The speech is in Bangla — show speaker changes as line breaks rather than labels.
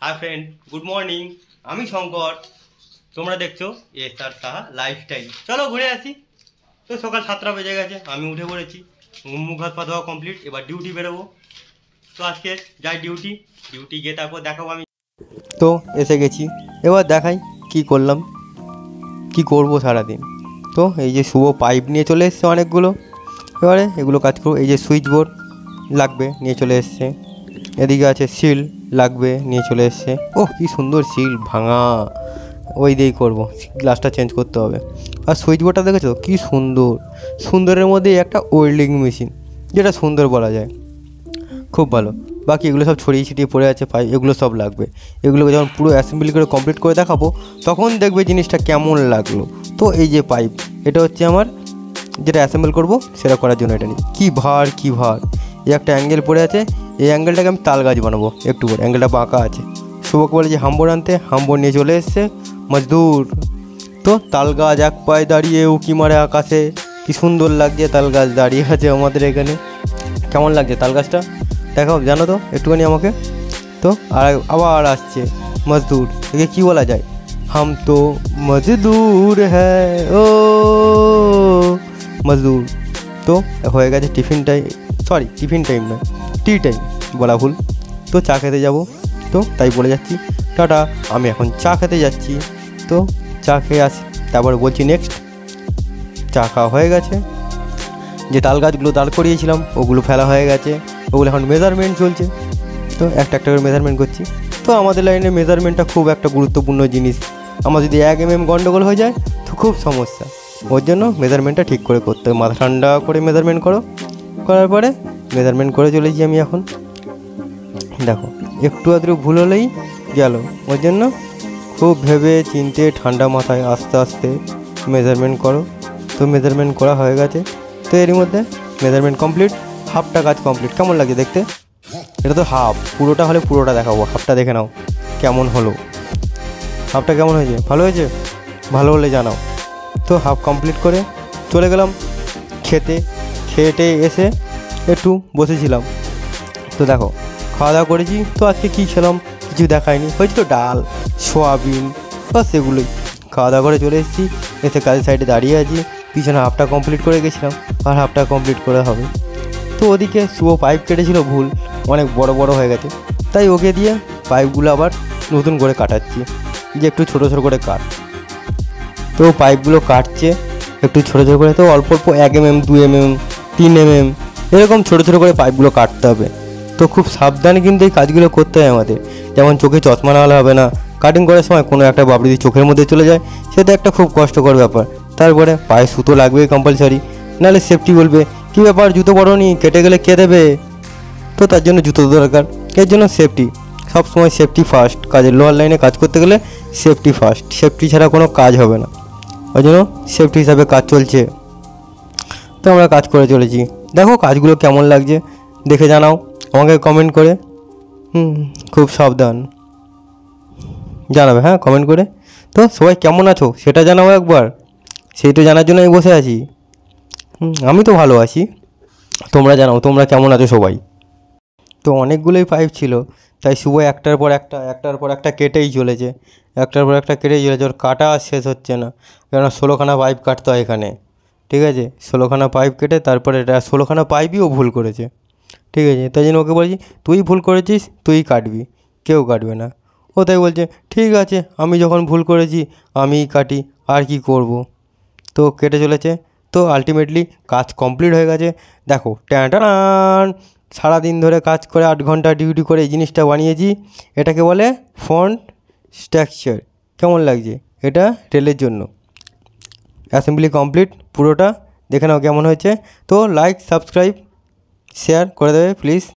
हाय फ्रेंड गुड मॉर्निंग আমি শঙ্কর তোমরা দেখছো এসআর সাহা লাইফস্টাইল। চলো ঘুরে আসি। তো সকাল 7টা বেজে গেছে, আমি উঠে পড়েছি, মুখ হাত পা ধোয়া কমপ্লিট। এবার ডিউটি বেরোবো। তো আজকে যাই ডিউটি গিয়ে তারপর দেখাবো আমি। তো এসে গেছি, এবার দেখাই কি করলাম কি করব সারাদিন। তো এই যে শুভ পাইপ নিয়ে চলে এসছে অনেকগুলো, এবারে এগুলো কাজ করবো। এই যে সুইচ বোর্ড লাগবে নিয়ে চলে এসছে, এদিকে আছে সিল লাগবে নিয়ে চলে এসছে। ওহ কি সুন্দর সিল ভাঙা, ওই দিয়েই করবো, গ্লাসটা চেঞ্জ করতে হবে। আর সুইচ বোর্ডটা দেখেছো কি সুন্দর, সুন্দরের মধ্যে একটা ওয়েল্ডিং মেশিন, যেটা সুন্দর বলা যায়, খুব ভালো। বাকি এগুলো সব ছড়িয়ে ছিটিয়ে পড়ে আছে পাইপ, এগুলো সব লাগবে। এগুলোকে যখন পুরো অ্যাসেম্বলি করে কমপ্লিট করে দেখাবো তখন দেখবে জিনিসটা কেমন লাগলো। তো এই যে পাইপ, এটা হচ্ছে আমার যেটা অ্যাসেম্বল করবো সেটা করার জন্য এটা নিই। কী ভার এই একটা অ্যাঙ্গেল পড়ে আছে, এই অ্যাঙ্গেলটাকে আমি তাল গাছ বানাবো একটু করে, অ্যাঙ্গেলটা বাঁকা আছে। শুভকে বলে যে হাম্বর আনতে, হাম্বর নিয়ে চলে এসছে মজদুর। তো তাল গাছ এক পায়ে দাঁড়িয়ে উকি মারে আকাশে, কি সুন্দর লাগছে তাল গাছ দাঁড়িয়ে আছে আমাদের এখানে। কেমন লাগছে তাল গাছটা দেখাও জানো তো একটুখানি আমাকে। তো আর আবার আসছে মজদুর, একে কী বলা যায়, হাম তো মজদুর হ্যাঁ ও মজদুর। তো হয়ে গেছে tiffin time, sorry tiffin time নয় টি টাইম বলা ভুল। তো চা খেতে যাব, তো তাই বলে যাচ্ছি টাটা, আমি এখন চা খেতে যাচ্ছি। তো চা খেয়ে আসি, তারপরে বলছি নেক্সট। চা খাওয়া হয়ে গেছে, যে তাল গাছগুলো দাঁড় করিয়েছিলাম ওগুলো ফেলা হয়ে গেছে, ওগুলো এখন মেজারমেন্ট চলছে। তো একটা একটা করে মেজারমেন্ট করছি। তো আমাদের লাইনে মেজারমেন্টটা খুব একটা গুরুত্বপূর্ণ জিনিস, আমার যদি 1 mm গন্ডগোল হয়ে যায় তো খুব সমস্যা। ওর জন্য মেজারমেন্টটা ঠিক করে করতে হবে, মাথা ঠান্ডা করে মেজারমেন্ট করার পরে মেজারমেন্ট করে চলেছি আমি এখন। দেখো একটু আধটু ভুল হলেই গেল, ওর জন্য খুব ভেবে চিনতে ঠান্ডা মাথায় আস্তে আস্তে মেজারমেন্ট করো। তো মেজারমেন্ট করা হয়ে গেছে, তো এরই মধ্যে মেজারমেন্ট কমপ্লিট, হাফটা কাজ কমপ্লিট। কেমন লাগে দেখতে? এটা তো হাফ, পুরোটা হলে পুরোটা দেখাবো, হাফটা দেখে নাও কেমন হলো। হাফটা কেমন হয়েছে? ভালো হয়েছে? ভালো হলে জানাও। তো হাফ কমপ্লিট করে চলে গেলাম খেতে এসে একটু বসেছিলাম। তো দেখো খাওয়া দাওয়া করেছি। তো আজকে কী খেলাম কিছু দেখায়নি, হয়েছিল ডাল সোয়াবিন বা সেগুলোই। খাওয়া দাওয়া করে চলে এসেছি, এসে কাজের সাইডে দাঁড়িয়ে আছি। পিছনে হাফটা কমপ্লিট করে গেছিলাম, আর হাফটা কমপ্লিট করে হবে। তো ওদিকে শুভ পাইপ কেটেছিল ভুল, অনেক বড় বড় হয়ে গেছে, তাই ওকে দিয়ে পাইপগুলো আবার নতুন করে কাটাচ্ছি, যে একটু ছোটো ছোটো করে কাট। তো পাইপগুলো কাটছে একটু ছোটো ছোটো করে, তো অল্প অল্প 1 mm 2 mm 3 mm এরকম ছোটো ছোটো করে পাইপগুলো কাটতে হবে। তো খুব সাবধানে কিন্তু এই কাজগুলো করতে হয় আমাদের, যেমন চোখে চশমা না হলে হবে না, কাটিং করার সময় কোনো একটা বাবরি যদি চোখের মধ্যে চলে যায় সেটা একটা খুব কষ্টকর ব্যাপার। তারপরে পায়ে সুতো লাগবে কম্পালসারি, নাহলে সেফটি বলবে কী ব্যাপার জুতো পরোনি, কেটে গেলে কে দেবে। তো তার জন্য জুতো দরকার, এর জন্য সেফটি, সবসময় সেফটি ফার্স্ট। কাজের লোহার লাইনে কাজ করতে গেলে সেফটি ফার্স্ট, সেফটি ছাড়া কোনো কাজ হবে না, ওই জন্য সেফটি হিসাবে কাজ চলছে। তো আমরা কাজ করে চলেছি। দেখো কাজগুলো কেমন লাগছে দেখে জানাও আমাকে কমেন্ট করে। খুব সাবধান জানাবে, হ্যাঁ কমেন্ট করে। তো সবাই কেমন আছো সেটা জানাও একবার, সেইটা জানার জন্য আমি বসে আছি। আমি তো ভালো আছি, তোমরা জানাও তোমরা কেমন আছো সবাই। তো অনেকগুলোই পাইপ ছিল, তাই শুভ একটার পর একটা কেটেই চলেছে, ওর কাটা আর শেষ হচ্ছে না, কেননা 16খানা পাইপ কাটতে হয় এখানে। ঠিক আছে, 16খানা পাইপ কেটে তারপরে এটা 16খানা পাইপই ও ভুল করেছে। ঠিক আছে, তাই জন্য ওকে বলছি তুই ভুল করেছিস তুই কাটবি, কেউ কাটবে না। ও তাই বলছে ঠিক আছে আমি যখন ভুল করেছি আমিই কাটি, আর কি করব। তো কেটে চলেছে। তো আলটিমেটলি কাজ কমপ্লিট হয়ে গেছে। দেখো টান, সারাদিন ধরে কাজ করে 8 ঘন্টা ডিউটি করে এই জিনিসটা বানিয়েছি, এটাকে বলে ফ্রন্ট স্ট্রাকচার। কেমন লাগছে? এটা রেলের জন্য। অ্যাসেম্বলি কমপ্লিট পুরোটা, দেখে নাও কেমন হয়েছে। তো লাইক সাবস্ক্রাইব শেয়ার করে দেবে প্লিজ।